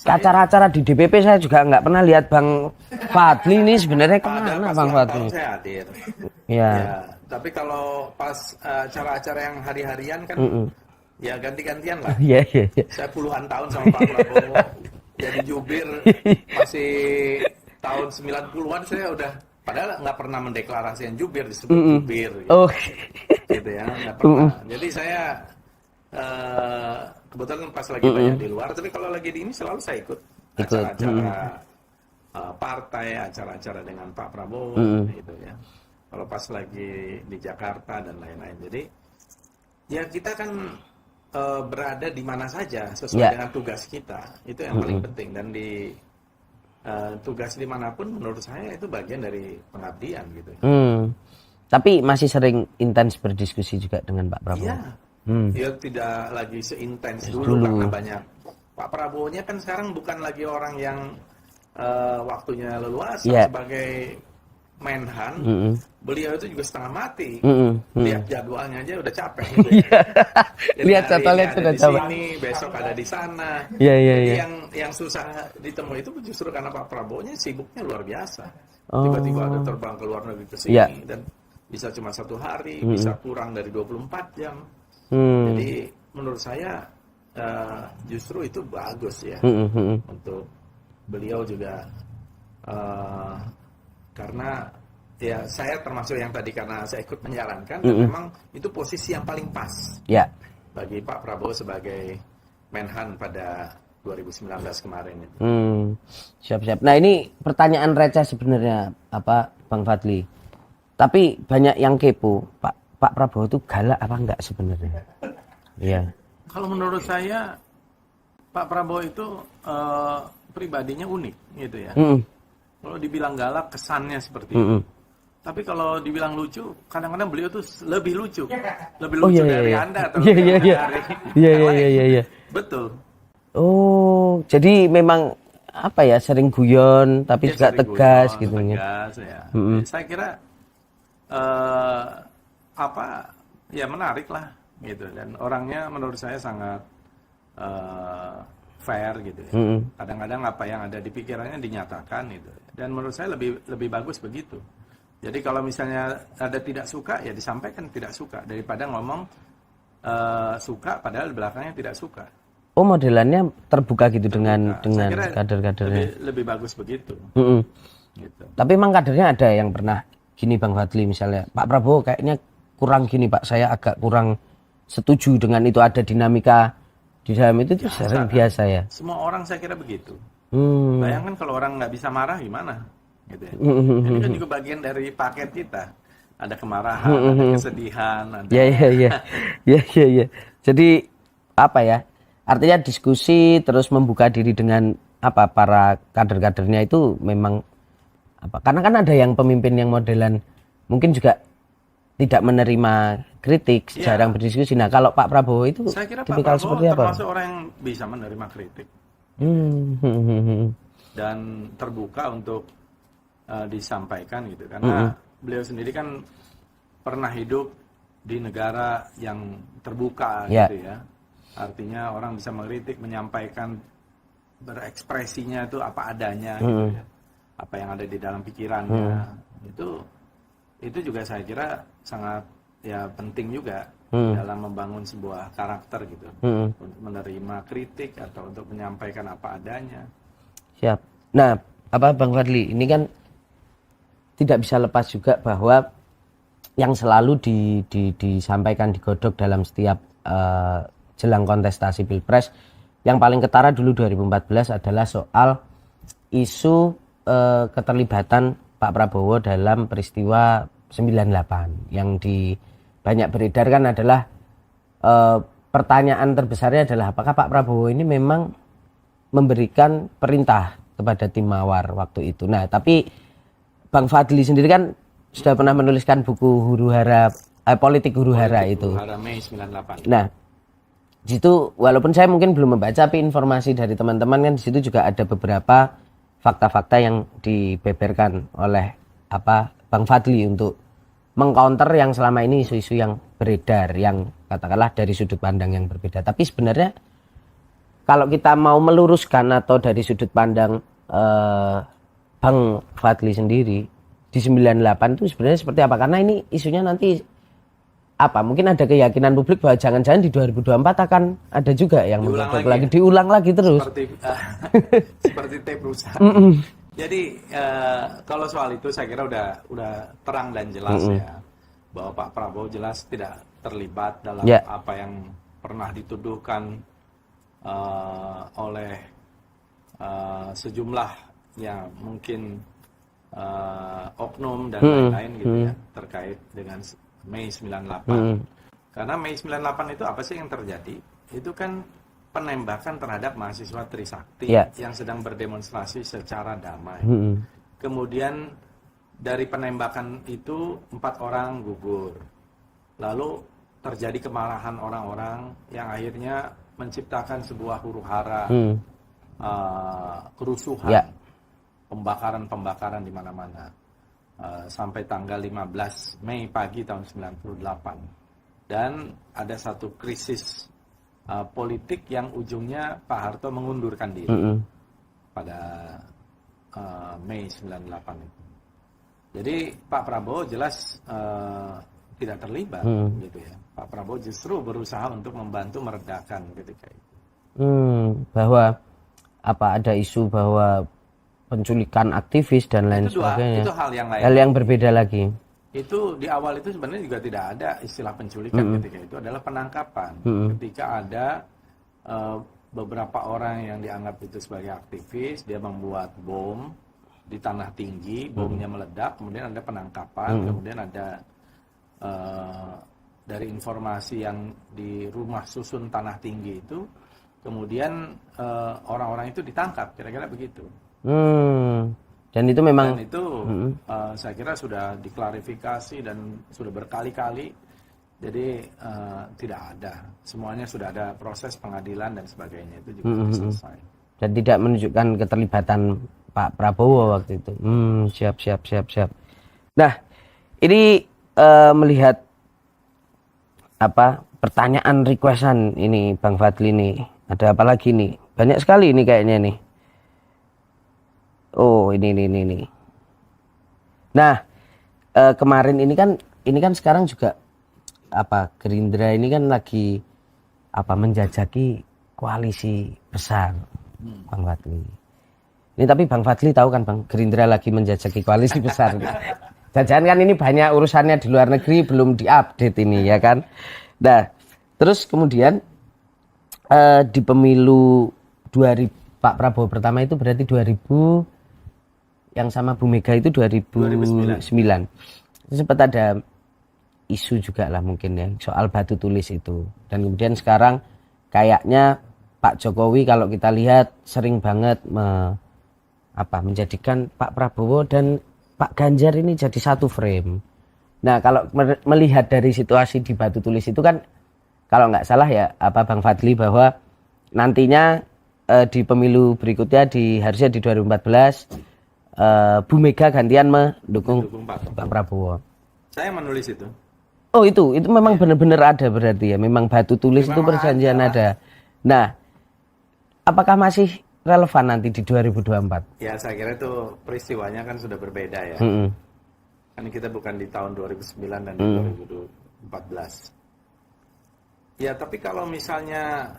Acara-acara di DPP saya juga nggak pernah lihat Bang Fadli ini sebenarnya kemana Bang Fadli? Saya hadir. Ya. Tapi kalau pas acara-acara yang hari-harian kan, ya ganti-gantian lah. Iya. Saya puluhan tahun sama Pak Prabowo, jadi jubir masih tahun 90-an saya udah. Padahal nggak pernah mendeklarasikan jubir, disebut jubir gitu ya, nggak pernah. Jadi saya kebetulan pas lagi banyak di luar, tapi kalau lagi di ini selalu saya ikut acara-acara partai, acara-acara dengan Pak Prabowo gitu ya. Kalau pas lagi di Jakarta dan lain-lain. Jadi ya kita kan berada di mana saja sesuai dengan tugas kita, itu yang paling penting. Dan di tugas dimanapun menurut saya itu bagian dari pengabdian gitu. Tapi masih sering intens berdiskusi juga dengan Pak Prabowo. Ya tidak lagi seintens dulu karena banyak. Pak Prabowo-nya kan sekarang bukan lagi orang yang waktunya leluasa sebagai Menhan. Beliau itu juga setengah mati. Lihat jadwalnya aja udah capek gitu ya. Lihat jadwalnya sudah capek. Sini, besok ada di sana. Iya. Yang susah ditemui itu justru karena Pak Prabowo-nya sibuknya luar biasa. Tiba-tiba ada terbang ke luar negeri ke sini dan bisa cuma 1 hari, bisa kurang dari 24 jam. Jadi menurut saya justru itu bagus ya untuk beliau juga, karena ya saya termasuk yang tadi karena saya ikut menyarankan dan memang itu posisi yang paling pas bagi Pak Prabowo sebagai Menhan pada 2019 kemarin itu. Siap. Nah ini pertanyaan receh sebenarnya Bang Fadli. Tapi banyak yang kepo, Pak Prabowo itu galak apa enggak sebenarnya? Iya. Kalau menurut saya Pak Prabowo itu pribadinya unik gitu ya. Kalau dibilang galak kesannya seperti itu. Tapi kalau dibilang lucu, kadang-kadang beliau tuh lebih lucu. Lebih lucu dari Anda atau dari yang lain. Iya. Betul. Oh, jadi memang sering guyon tapi juga tegas gitu ya. Tegas ya. Saya kira menarik lah gitu, dan orangnya menurut saya sangat fair gitu ya. Kadang-kadang apa yang ada di pikirannya dinyatakan gitu. Dan menurut saya lebih bagus begitu. Jadi kalau misalnya ada tidak suka ya disampaikan tidak suka daripada ngomong suka padahal belakangnya tidak suka. Oh, modelannya terbuka gitu dengan kader-kadernya. Lebih bagus begitu. Gitu. Tapi memang kadernya ada yang pernah gini Bang Fadli, misalnya Pak Prabowo kayaknya kurang gini Pak, saya agak kurang setuju dengan itu, ada dinamika di dalam itu tuh sering biasa ya. Semua orang saya kira begitu. Bayangkan kalau orang nggak bisa marah gimana, gitu ya. Ini kan juga bagian dari paket kita. Ada kemarahan, ada kesedihan, ada. Iya. Jadi artinya diskusi terus membuka diri dengan para kader-kadernya itu memang karena kan ada yang pemimpin yang modelan mungkin juga tidak menerima kritik, jarang berdiskusi. Nah, kalau Pak Prabowo itu saya kira Pak tipikal Prabowo seperti apa? termasuk orang yang bisa menerima kritik dan terbuka untuk disampaikan gitu, karena beliau sendiri kan pernah hidup di negara yang terbuka gitu ya. Artinya orang bisa mengkritik, menyampaikan, berekspresinya itu apa adanya gitu ya. Apa yang ada di dalam pikirannya. Itu juga saya kira sangat ya penting juga dalam membangun sebuah karakter gitu. Untuk menerima kritik atau untuk menyampaikan apa adanya. Siap. Nah, Bang Fadli, ini kan tidak bisa lepas juga bahwa yang selalu disampaikan, digodok dalam setiap jelang kontestasi Pilpres, yang paling ketara dulu 2014 adalah soal isu keterlibatan Pak Prabowo dalam peristiwa 98. Yang banyak beredar kan adalah pertanyaan terbesarnya adalah apakah Pak Prabowo ini memang memberikan perintah kepada tim Mawar waktu itu. Nah, tapi Bang Fadli sendiri kan sudah pernah menuliskan buku Huru-Hara, Politik Huru-Hara itu. Huru-Hara Mei 98. Nah, di situ walaupun saya mungkin belum membaca, tapi informasi dari teman-teman kan di situ juga ada beberapa fakta-fakta yang dibeberkan oleh Bang Fadli untuk mengcounter yang selama ini isu-isu yang beredar, yang katakanlah dari sudut pandang yang berbeda. Tapi sebenarnya kalau kita mau meluruskan atau dari sudut pandang Bang Fadli sendiri di 98 itu sebenarnya seperti apa? Karena ini isunya nanti mungkin ada keyakinan publik bahwa jangan-jangan di 2024 akan ada juga yang diulang lagi terus. Seperti tape rusak. Jadi kalau soal itu saya kira udah terang dan jelas ya, bahwa Pak Prabowo jelas tidak terlibat dalam apa yang pernah dituduhkan oleh sejumlah ya mungkin oknum dan lain-lain gitu ya, terkait dengan Mei 98. Karena Mei 98 itu apa sih yang terjadi? Itu kan penembakan terhadap mahasiswa Trisakti yang sedang berdemonstrasi secara damai. Kemudian dari penembakan itu 4 orang gugur. Lalu terjadi kemarahan orang-orang yang akhirnya menciptakan sebuah huru-hara, kerusuhan, pembakaran di mana-mana. Sampai tanggal 15 Mei pagi tahun 98. Dan ada satu krisis politik yang ujungnya Pak Harto mengundurkan diri pada Mei 98 itu. Jadi Pak Prabowo jelas tidak terlibat gitu ya. Pak Prabowo justru berusaha untuk membantu meredakan ketika itu. Bahwa ada isu bahwa penculikan aktivis dan lain sebagainya. Itu hal yang lain. Hal yang berbeda lagi. Itu di awal itu sebenarnya juga tidak ada istilah penculikan ketika itu, adalah penangkapan. Ketika ada beberapa orang yang dianggap itu sebagai aktivis, dia membuat bom di tanah tinggi, bomnya meledak, kemudian ada penangkapan, kemudian ada dari informasi yang di rumah susun tanah tinggi itu, kemudian orang-orang itu ditangkap, kira-kira begitu. Dan itu memang saya kira sudah diklarifikasi dan sudah berkali-kali. Jadi tidak ada, semuanya sudah ada proses pengadilan dan sebagainya, itu juga selesai. Dan tidak menunjukkan keterlibatan Pak Prabowo waktu itu. Siap. Nah, ini melihat pertanyaan requestan ini Bang Fadli nih. Ada apa lagi nih? Banyak sekali ini kayaknya nih. Oh, ini. Nah, kemarin ini kan sekarang juga Gerindra ini kan lagi menjajaki koalisi besar, Bang Fadli. Ini tapi Bang Fadli tahu kan Bang, Gerindra lagi menjajaki koalisi besar. Jangan kan ini banyak urusannya di luar negeri belum diupdate ini ya kan. Nah, terus kemudian di pemilu 2000 Pak Prabowo pertama itu berarti 2000, yang sama Bu Mega itu 2009. Sempat ada isu juga lah mungkin ya soal batu tulis itu. Dan kemudian sekarang kayaknya Pak Jokowi kalau kita lihat sering banget menjadikan Pak Prabowo dan Pak Ganjar ini jadi satu frame. Nah, kalau melihat dari situasi di Batu Tulis itu kan, kalau nggak salah ya, Bang Fadli, bahwa nantinya di pemilu berikutnya harusnya di 2014 Bu Mega gantian mendukung Pak Prabowo. Saya menulis itu. Oh, itu memang benar-benar ada berarti ya, memang Batu Tulis itu perjanjian ada. Nah, apakah masih relevan nanti di 2024? Ya, saya kira itu peristiwanya kan sudah berbeda ya. Kan kita bukan di tahun 2009 dan 2014. Ya, tapi kalau misalnya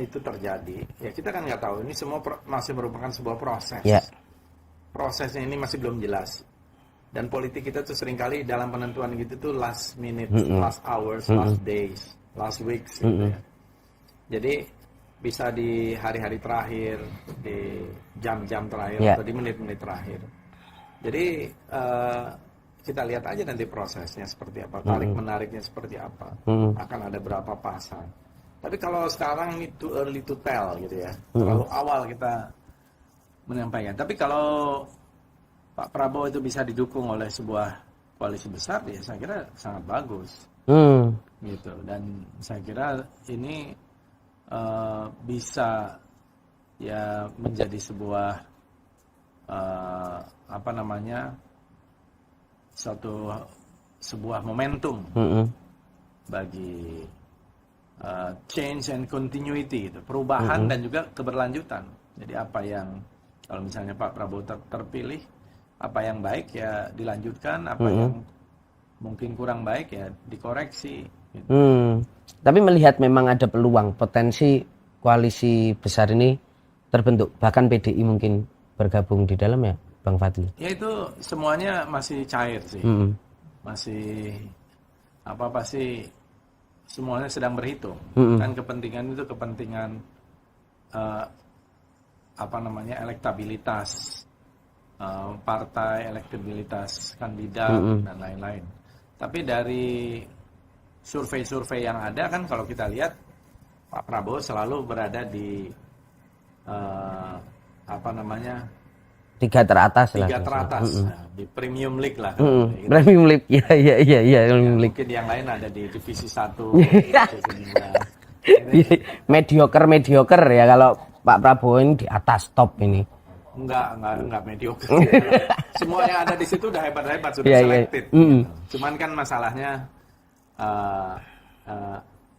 itu terjadi, ya kita kan nggak tahu. Ini semua masih merupakan sebuah proses. Yeah. Prosesnya ini masih belum jelas. Dan politik kita tuh seringkali dalam penentuan gitu tuh last minute, last hours, last days, last weeks gitu ya. Jadi bisa di hari-hari terakhir, di jam-jam terakhir, atau di menit-menit terakhir. Jadi kita lihat aja nanti prosesnya seperti apa, tarik-menariknya seperti apa, akan ada berapa pasang. Tapi kalau sekarang ini too early to tell gitu ya, terlalu awal kita menyampaikan. Tapi kalau Pak Prabowo itu bisa didukung oleh sebuah koalisi besar, ya saya kira sangat bagus, gitu. Dan saya kira ini bisa ya menjadi sebuah sebuah momentum bagi change and continuity, gitu. Perubahan dan juga keberlanjutan. Jadi apa yang kalau misalnya Pak Prabowo terpilih, apa yang baik ya dilanjutkan, apa yang mungkin kurang baik ya dikoreksi. Gitu. Tapi melihat memang ada peluang potensi koalisi besar ini terbentuk, bahkan PDI mungkin bergabung di dalam ya, Bang Fadli. Ya itu semuanya masih cair sih, masih pasti semuanya sedang berhitung. Kan kepentingan itu kepentingan elektabilitas partai, elektabilitas kandidat dan lain-lain. Tapi dari survei-survei yang ada kan kalau kita lihat Pak Prabowo selalu berada di tiga teratas di premium league lah. Premium league, ya, mungkin yang lain ada di divisi 1. mediocre ya, kalau Pak Prabowo ini di atas top ini. Enggak mediocre. Semua yang ada di situ udah hebat-hebat, sudah selected. Cuman kan masalahnya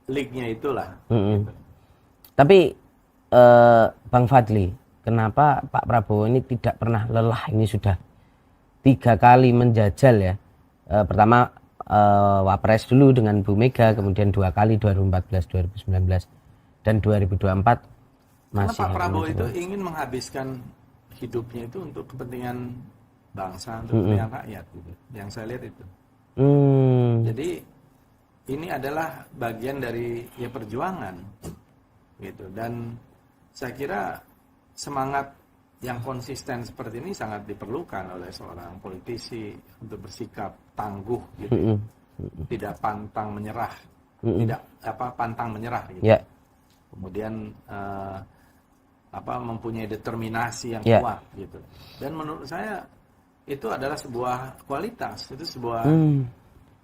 league-nya itulah. Gitu. Tapi Bang Fadli, kenapa Pak Prabowo ini tidak pernah lelah? Ini sudah 3 kali menjajal ya. Pertama Wapres dulu dengan Bu Mega, kemudian 2 kali 2014, 2019, dan 2024 masih. Karena Pak Prabowo itu ingin menghabiskan hidupnya itu untuk kepentingan bangsa, untuk kepentingan rakyat, gitu. Yang saya lihat itu. Jadi ini adalah bagian dari perjuangan, gitu. Dan saya kira semangat yang konsisten seperti ini sangat diperlukan oleh seorang politisi untuk bersikap tangguh, gitu. Tidak pantang menyerah, pantang menyerah, gitu. Yeah. Kemudian mempunyai determinasi yang kuat, gitu. Dan menurut saya itu adalah sebuah kualitas, itu sebuah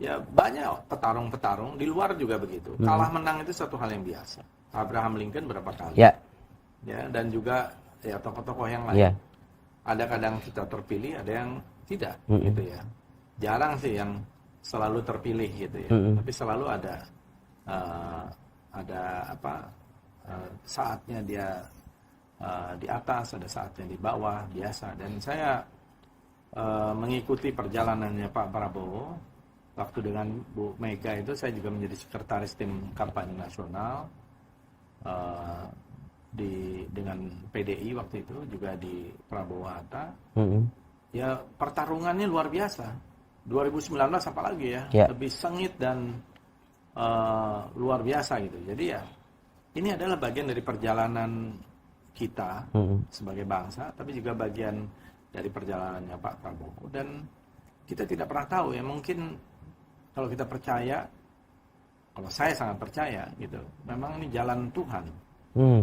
ya banyak petarung-petarung di luar juga begitu. Kalah menang itu satu hal yang biasa. Abraham Lincoln berapa kali? Ya, dan juga ya tokoh-tokoh yang lain. Ada kadang kita terpilih, ada yang tidak, gitu ya. Jarang sih yang selalu terpilih, gitu ya. Tapi selalu ada saatnya dia di atas, ada saatnya di bawah, biasa. Dan saya mengikuti perjalanannya Pak Prabowo waktu dengan Bu Mega itu. Saya juga menjadi sekretaris tim kampanye nasional dengan PDI waktu itu, juga di Prabowo Hatta. Ya pertarungannya luar biasa. 2019 apalagi ya, lebih sengit dan luar biasa gitu. Jadi ya ini adalah bagian dari perjalanan kita sebagai bangsa, tapi juga bagian dari perjalanannya Pak Prabowo. Dan kita tidak pernah tahu ya, mungkin kalau kita percaya, kalau saya sangat percaya gitu, memang ini jalan Tuhan,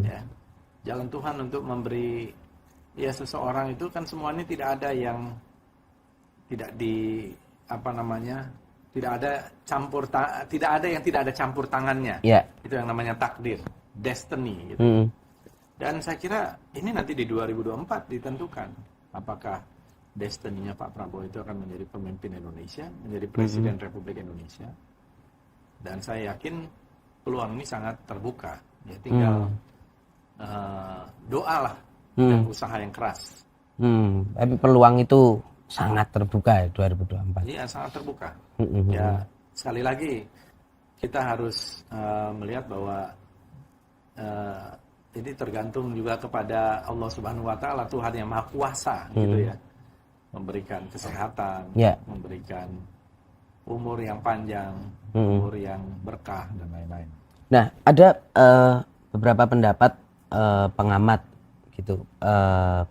ya, jalan Tuhan untuk memberi ya seseorang itu kan semuanya tidak ada yang tidak di apa namanya, tidak ada yang tidak ada campur tangannya. Ya. Itu yang namanya takdir, destiny gitu. Dan saya kira ini nanti di 2024 ditentukan apakah destiny-nya Pak Prabowo itu akan menjadi pemimpin Indonesia, menjadi presiden Republik Indonesia. Dan saya yakin peluang ini sangat terbuka. Ya tinggal doa lah dan usaha yang keras. Tapi peluang itu sangat terbuka ya 2024. Iya, sangat terbuka. Ya, sekali lagi kita harus melihat bahwa ini tergantung juga kepada Allah Subhanahu wa taala, Tuhan yang Maha Kuasa gitu ya. Memberikan kesehatan, memberikan umur yang panjang, umur yang berkah dan lain-lain. Nah, ada beberapa pendapat pengamat gitu,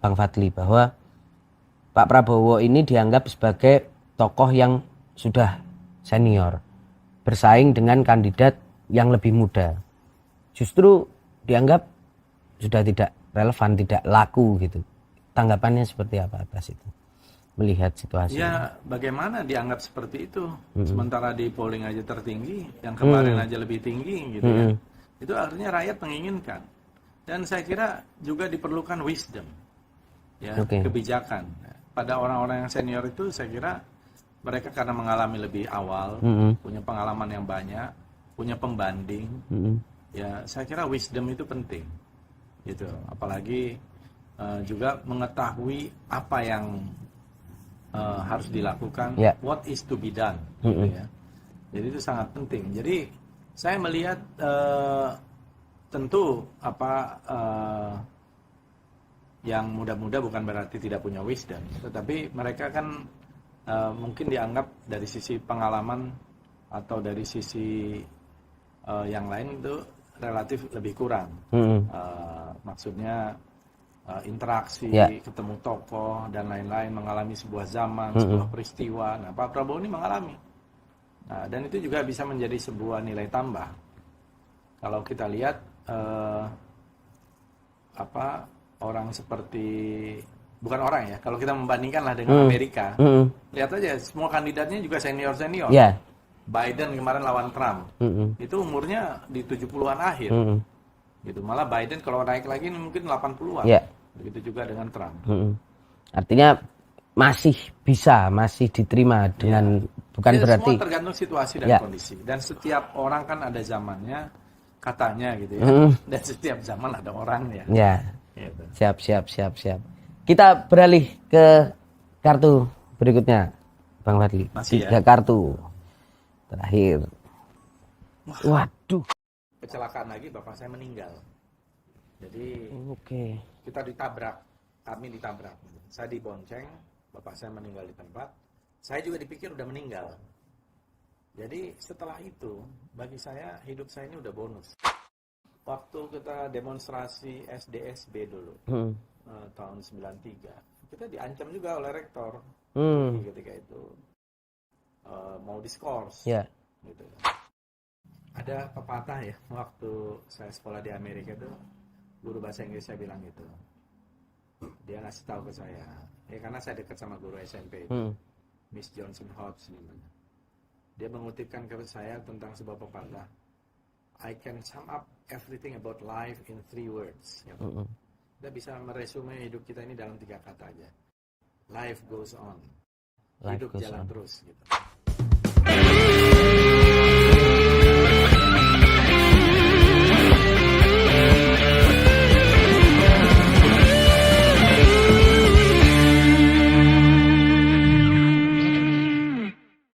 Bang Fadli, bahwa Pak Prabowo ini dianggap sebagai tokoh yang sudah senior, bersaing dengan kandidat yang lebih muda. Justru dianggap sudah tidak relevan, tidak laku gitu. Tanggapannya seperti apa atas itu? Melihat situasi. Ya, bagaimana dianggap seperti itu? Sementara di polling aja tertinggi, yang kemarin aja lebih tinggi gitu ya. Itu artinya rakyat menginginkan. Dan saya kira juga diperlukan wisdom, ya, kebijakan. Pada orang-orang yang senior itu saya kira mereka karena mengalami lebih awal, punya pengalaman yang banyak, punya pembanding. Ya, saya kira wisdom itu penting. Gitu. Apalagi juga mengetahui apa yang harus dilakukan, what is to be done, gitu ya. Jadi itu sangat penting. Jadi saya melihat tentu yang muda-muda bukan berarti tidak punya wisdom, tetapi mereka kan mungkin dianggap dari sisi pengalaman atau dari sisi yang lain itu relatif lebih kurang. Maksudnya interaksi, ketemu tokoh dan lain-lain, mengalami sebuah zaman, sebuah peristiwa. Nah, Pak Prabowo ini mengalami. Nah, dan itu juga bisa menjadi sebuah nilai tambah. Kalau kita lihat orang seperti, bukan orang ya, kalau kita membandingkanlah dengan Amerika, lihat aja semua kandidatnya juga senior-senior. Biden kemarin lawan Trump, itu umurnya di 70-an akhir. Gitu. Malah Biden kalau naik lagi mungkin 80-an. Begitu juga dengan Trump. Artinya masih diterima dengan bukan ya, berarti. Semua tergantung situasi dan kondisi. Dan setiap orang kan ada zamannya, katanya gitu ya. Dan setiap zaman ada orangnya. Gitu. Siap. Kita beralih ke kartu berikutnya, Bang Fadli. 3 kartu terakhir. Waduh. Kecelakaan lagi, bapak saya meninggal. Jadi kami ditabrak. Saya dibonceng, bapak saya meninggal di tempat. Saya juga dipikir udah meninggal. Jadi setelah itu, bagi saya hidup saya ini udah bonus. Waktu kita demonstrasi SDSB dulu, tahun 93, kita diancam juga oleh rektor ketika itu. Mau diskors. Gitu. Ada pepatah ya, waktu saya sekolah di Amerika itu, guru bahasa Inggris saya bilang gitu. Dia ngasih tahu ke saya, karena saya dekat sama guru SMP itu, Miss Johnson Hobbs namanya. Dia mengutipkan ke saya tentang sebuah pepatah, I can sum up everything about life in 3 words. Ya. Kita bisa meresume hidup kita ini dalam 3 kata aja. Life goes on. Hidup jalan terus. Gitu.